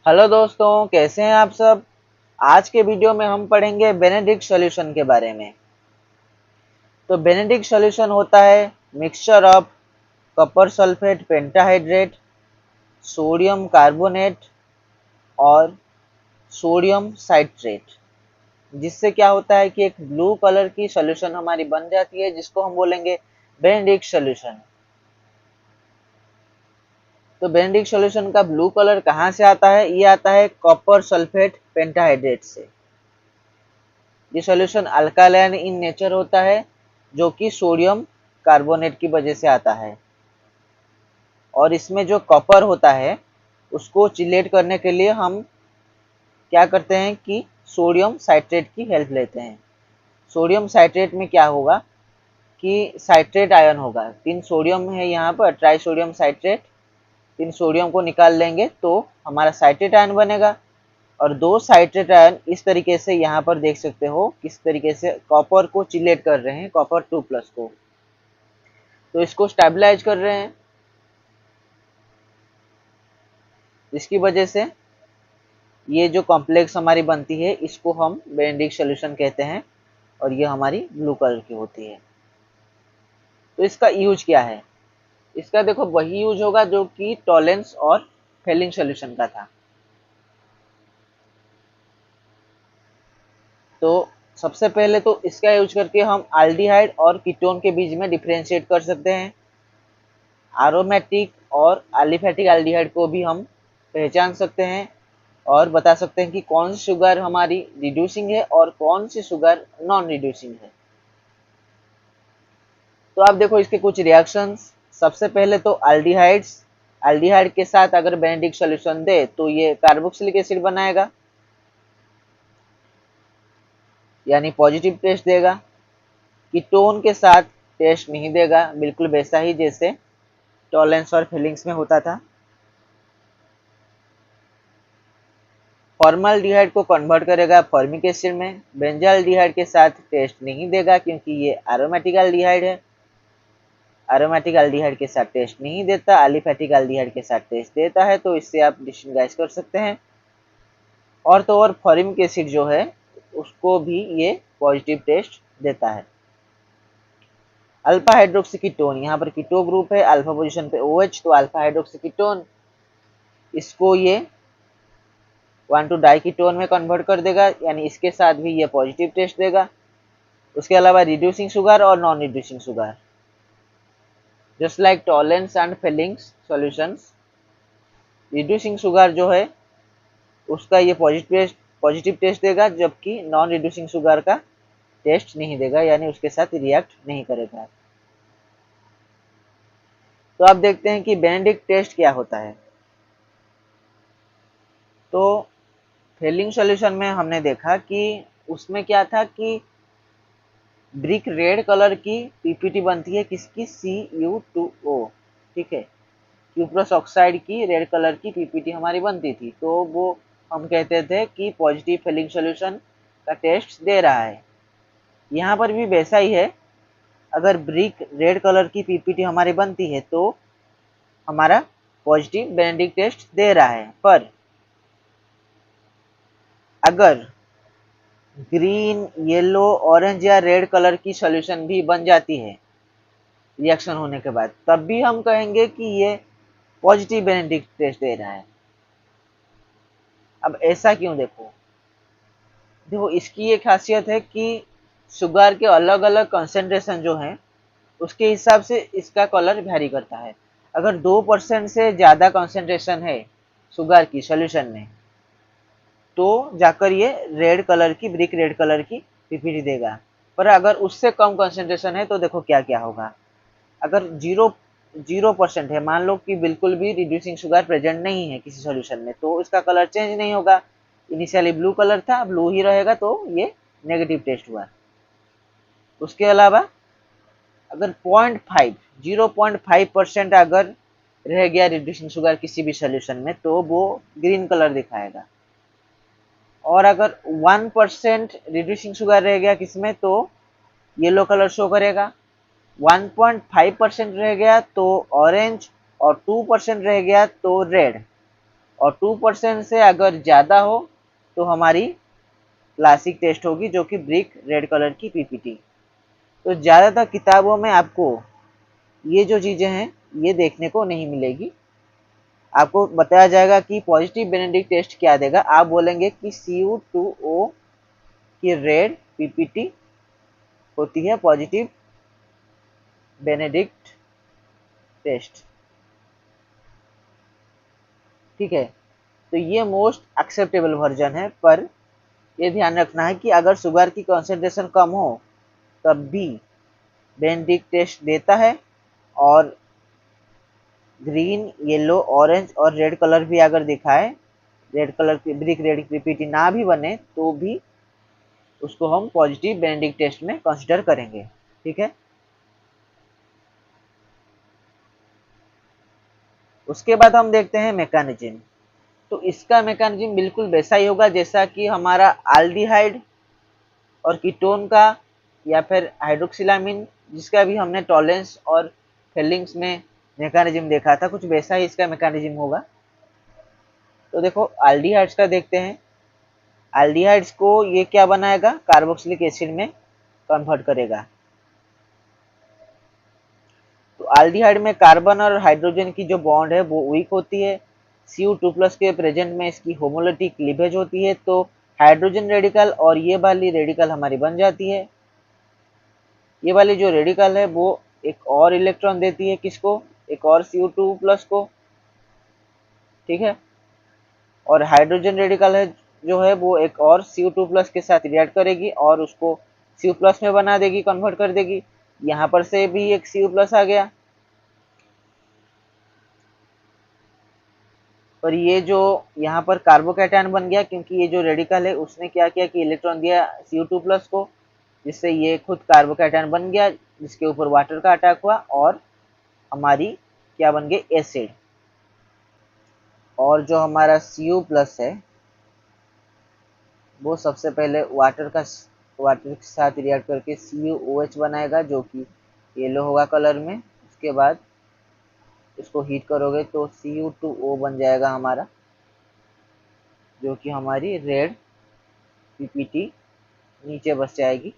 Hello दोस्तों, कैसे हैं आप सब। आज के वीडियो में हम पढ़ेंगे बेनेडिक्ट सॉल्यूशन के बारे में। तो बेनेडिक्ट सॉल्यूशन होता है mixture of copper sulphate pentahydrate, sodium carbonate और सोडियम साइट्रेट, जिससे क्या होता है कि एक ब्लू कलर की सॉल्यूशन हमारी बन जाती है, जिसको हम बोलेंगे बेनेडिक्ट सॉल्यूशन। तो बेनेडिक्ट सॉल्यूशन का ब्लू कलर कहाँ से आता है? ये आता है कॉपर सल्फेट पेंटाहाइड्रेट से। ये सॉल्यूशन अल्कालाइन इन नेचर होता है, जो कि सोडियम कार्बोनेट की वजह से आता है। और इसमें जो कॉपर होता है उसको चिलेट करने के लिए हम क्या करते हैं कि सोडियम साइट्रेट की हेल्प लेते हैं। सोडियम साइट्रेट में क्या होगा कि साइट्रेट आयन होगा। 3 सोडियम है यहाँ पर, ट्राई सोडियम साइट्रेट। 3 सोडियम को निकाल लेंगे तो हमारा साइट्रेट आयन बनेगा। और 2 साइट्रेट आयन इस तरीके से यहाँ पर देख सकते हो किस तरीके से कॉपर को चिलेट कर रहे हैं, कॉपर 2+ को। तो इसको स्टेबलाइज कर रहे हैं, जिसकी वजह से ये जो कॉम्प्लेक्स हमारी बनती है इसको हम बेनेडिक्ट सॉल्यूशन कहते हैं। और ये हमारी ब्लू कलर की होती है। तो इसका यूज क्या है? इसका देखो वही यूज होगा जो कि टॉलेंस और फेलिंग सॉल्यूशन का था। तो सबसे पहले तो इसका यूज करके हम एल्डिहाइड और कीटोन के बीच में डिफरेंशिएट कर सकते हैं। एरोमेटिक और एलिफेटिक एल्डिहाइड को भी हम पहचान सकते हैं और बता सकते हैं कि कौन सी शुगर हमारी रिड्यूसिंग है और कौन सी शुगर नॉन रिड्यूसिंग है। तो आप देखो इसके कुछ रिएक्शंस। सबसे पहले तो एल्डिहाइड्स, एल्डिहाइड के साथ अगर बेनेडिक्ट सॉल्यूशन दे तो ये कार्बोक्सिलिक एसिड बनाएगा, यानी पॉजिटिव टेस्ट देगा। कीटोन के साथ टेस्ट नहीं देगा, बिल्कुल वैसा ही जैसे टॉलेंस और फिलिंग्स में होता था। फॉर्मल्डिहाइड को कन्वर्ट करेगा फॉर्मिक एसिड में। बेंजाल्डिहाइड के साथ टेस्ट नहीं देगा क्योंकि ये एरोमेटिक एल्डिहाइड है। एरोमेटिक एल्डिहाइड के साथ टेस्ट नहीं देता, एलिफेटिक एल्डिहाइड के साथ टेस्ट देता है। तो इससे आप डिस्टिंग्विश कर सकते हैं। और तो और फॉर्मिक एसिड जो है उसको भी ये पॉजिटिव टेस्ट देता है। अल्फा हाइड्रोक्सी कीटोन, यहाँ पर कीटो ग्रुप है, अल्फा पोजीशन पे OH, तो अल्फा हाइड्रोक्सी कीटोन, इसको ये 1,2 डाइकीटोन में कन्वर्ट कर देगा, यानी इसके साथ भी ये पॉजिटिव टेस्ट देगा। उसके अलावा रिड्यूसिंग शुगर और non reducing sugar, just like Tollens and Fehling's solutions, reducing sugar जो है उसका ये पॉजिटिव टेस्ट देगा, जबकि नॉन रिड्यूसिंग शुगर का टेस्ट नहीं देगा, यानी उसके साथ रिएक्ट नहीं करेगा। तो आप देखते हैं कि बेनेडिक्ट टेस्ट क्या होता है। तो फेलिंग सॉल्यूशन में हमने देखा कि उसमें क्या था कि ब्रिक रेड कलर की पीपीटी बनती है, किसकी? Cu2O, ठीक है। क्यूप्रस ऑक्साइड की रेड कलर की पीपीटी हमारी बनती थी, तो वो हम कहते थे कि पॉजिटिव फेलिंग सॉल्यूशन का टेस्ट दे रहा है। यहाँ पर भी वैसा ही है। अगर ब्रिक रेड कलर की पीपीटी हमारी बनती है तो हमारा पॉजिटिव बेनेडिक्ट टेस्ट दे रहा है। पर अगर ग्रीन, येलो, ऑरेंज या रेड कलर की सॉल्यूशन भी बन जाती है रिएक्शन होने के बाद, तब भी हम कहेंगे कि ये पॉजिटिव बेनेडिक्ट टेस्ट दे रहा है। अब ऐसा क्यों? देखो देखो इसकी एक खासियत है कि शुगर के अलग अलग कंसेंट्रेशन जो हैं उसके हिसाब से इसका कलर वैरी करता है। अगर 2% से ज़्यादा कंसेंट्रेशन है शुगर की सॉल्यूशन में तो जाकर ये रेड कलर की, ब्रिक रेड कलर की पीपीटी देगा। पर अगर उससे कम कंसेंट्रेशन है तो देखो क्या क्या होगा। अगर 0% है, मान लो कि बिल्कुल भी रिड्यूसिंग शुगर प्रेजेंट नहीं है किसी सॉल्यूशन में, तो इसका कलर चेंज नहीं होगा। इनिशियली ब्लू कलर था, ब्लू ही रहेगा, तो ये नेगेटिव टेस्ट हुआ। उसके अलावा अगर 0.5% अगर रह गया रिड्यूसिंग शुगर किसी भी सॉल्यूशन में तो वो ग्रीन कलर दिखाएगा। और अगर 1% रिड्यूसिंग शुगर रह गया किसमें तो येलो कलर शो करेगा। 1.5% रह गया तो ऑरेंज, और 2% रह गया तो रेड। और 2% से अगर ज़्यादा हो तो हमारी क्लासिक टेस्ट होगी, जो कि ब्रिक रेड कलर की पीपीटी। तो ज़्यादातर किताबों में आपको ये जो चीज़ें हैं ये देखने को नहीं मिलेगी। आपको बताया जाएगा कि पॉजिटिव बेनेडिक्ट टेस्ट क्या देगा। आप बोलेंगे कि Cu2O की रेड पीपीटी होती है पॉजिटिव बेनेडिक्ट टेस्ट। ठीक है, तो ये मोस्ट एक्सेप्टेबल वर्जन है, पर ये ध्यान रखना है कि अगर शुगर की कंसंट्रेशन कम हो तब भी बेनेडिक्ट टेस्ट देता है, और ग्रीन, येलो, ऑरेंज और रेड कलर भी अगर दिखाए, रेड कलर की ब्रिक रेड पीपीटी ना भी बने तो भी उसको हम पॉजिटिव बेनेडिक्ट टेस्ट में कंसिडर करेंगे। ठीक है, उसके बाद हम देखते हैं मैकेनिज्म। तो इसका मैकेनिज्म बिल्कुल वैसा ही होगा जैसा कि हमारा एल्डिहाइड और कीटोन का, या फिर हाइड्रोक्सिलामीन जिसका भी हमने टॉलेंस और फेलिंग्स में मैकेनिज्म देखा था, कुछ वैसा ही इसका मैकेनिज्म होगा। तो देखो एल्डिहाइड्स का देखते हैं। एल्डिहाइड्स को ये क्या बनाएगा, कार्बोक्सिलिक एसिड में कन्वर्ट करेगा। तो एल्डिहाइड में कार्बन और हाइड्रोजन की जो बॉन्ड है वो वीक होती है। Cu2+ के प्रेजेंट में इसकी होमोलिटिक क्लीवेज होती है, तो हाइड्रोजन रेडिकल और ये वाली रेडिकल हमारी बन जाती है। ये वाली जो रेडिकल है वो एक और इलेक्ट्रॉन देती है, किसको, एक और Cu2+ को। ठीक है, और हाइड्रोजन रेडिकल है जो है वो एक और Cu2+ के साथ रिएक्ट करेगी और उसको Cu+ में बना देगी, कन्वर्ट कर देगी। यहाँ पर से भी एक Cu+ आ गया, पर ये जो यहाँ पर कार्बोकैटायन बन गया, क्योंकि ये जो रेडिकल है उसने क्या किया कि इलेक्ट्रॉन दिया Cu2+ को, जिससे ये खुद कार्बोकैटायन बन गया, जिसके ऊपर वाटर का अटैक हुआ और हमारी क्या बन गई, एसिड। और जो हमारा Cu+ है वो सबसे पहले वाटर के साथ रिएक्ट करके CuOH बनाएगा, जो कि येलो होगा कलर में। उसके बाद इसको हीट करोगे तो Cu2O बन जाएगा हमारा, जो कि हमारी रेड पीपीटी नीचे बस जाएगी।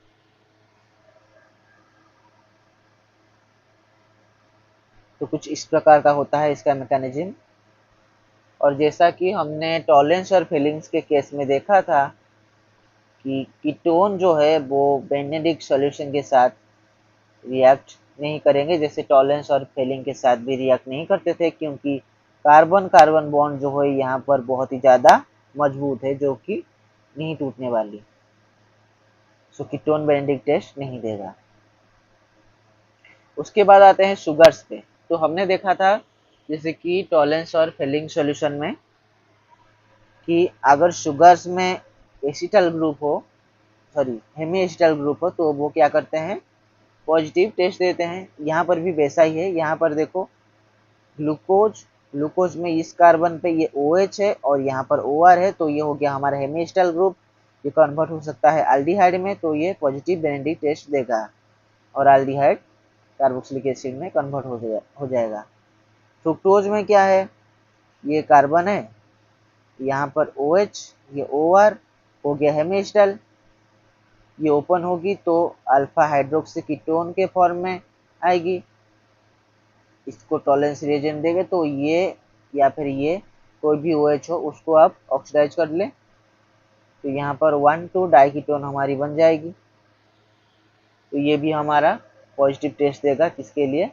तो कुछ इस प्रकार का होता है इसका मैकेनिज्म। और जैसा कि हमने टॉलेंस और फिलिंग्स के केस में देखा था कि कीटोन जो है वो बेनेडिक्ट सॉल्यूशन के साथ रिएक्ट नहीं करेंगे, जैसे टॉलेंस और फेलिंग के साथ भी रिएक्ट नहीं करते थे, क्योंकि कार्बन कार्बन बॉन्ड जो है यहाँ पर बहुत ही ज़्यादा मजबूत है, जो कि नहीं टूटने वाली। सो कीटोन बेनेडिक्ट टेस्ट नहीं देगा। उसके बाद आते हैं शुगर्स पे। तो हमने देखा था जैसे कि टॉलेंस और फेलिंग सॉल्यूशन में कि अगर शुगर्स में एसिटल ग्रुप हो, सॉरी हेमी एसिटल ग्रुप हो, तो वो क्या करते हैं, पॉजिटिव टेस्ट देते हैं। यहाँ पर भी वैसा ही है। यहाँ पर देखो ग्लूकोज, ग्लूकोज में इस कार्बन पे ये OH है और यहाँ पर OR है, तो ये हो गया हमारा हेमी एसिटल ग्रुप। ये कन्वर्ट हो सकता है एल्डिहाइड में, तो ये पॉजिटिव बेनेडिक्ट टेस्ट देगा और एल्डिहाइड कार्बोक्सिलिक एसिड में कन्वर्ट हो जाएगा। फ्रुक्टोज में क्या है, ये कार्बन है, यहाँ पर OH, ये OR हो गया हेमी एसिटल। ये ओपन होगी तो अल्फा हाइड्रोक्सी कीटोन के फॉर्म में आएगी, इसको टॉलेंस रिएजेंट देंगे, तो ये या फिर ये कोई भी OH हो उसको आप ऑक्सीडाइज कर ले, तो यहाँ पर 1,2 डाइकीटोन हमारी बन जाएगी। तो ये भी हमारा पॉजिटिव टेस्ट देगा, किसके लिए,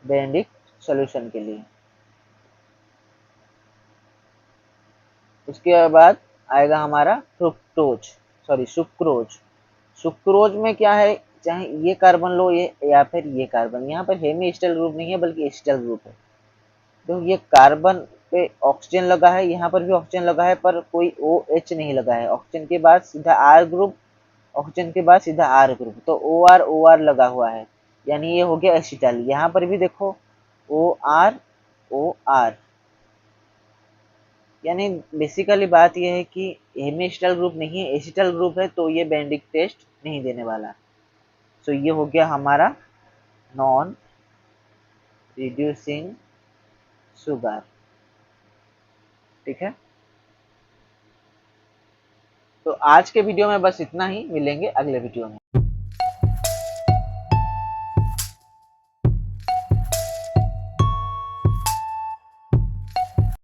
बेनेडिक्ट सॉल्यूशन के लिए। उसके बाद आएगा हमारा फ्रुक्टोज, सॉरी सुक्रोज। सुक्रोज में क्या है, चाहे ये कार्बन लो ये या फिर ये कार्बन, यहाँ पर हेमी एसिटल ग्रुप नहीं है बल्कि एसिटल ग्रुप है। तो ये कार्बन पे ऑक्सीजन लगा है, यहाँ पर भी ऑक्सीजन लगा है, पर कोई OH नहीं लगा है। ऑक्सीजन के बाद सीधा R ग्रुप, ऑक्सीजन के बाद सीधा R ग्रुप, तो OR OR लगा हुआ है, यानी ये हो गया एसिटल। यहाँ पर भी देखो OR OR, यानी बेसिकली बात यह है कि हेमी एसिटल ग्रुप नहीं है, एसिटल ग्रुप है, तो ये बेंडिक टेस्ट नहीं देने वाला। सो ये हो गया हमारा नॉन रिड्यूसिंग शुगर। ठीक है, तो आज के वीडियो में बस इतना ही, मिलेंगे अगले वीडियो में।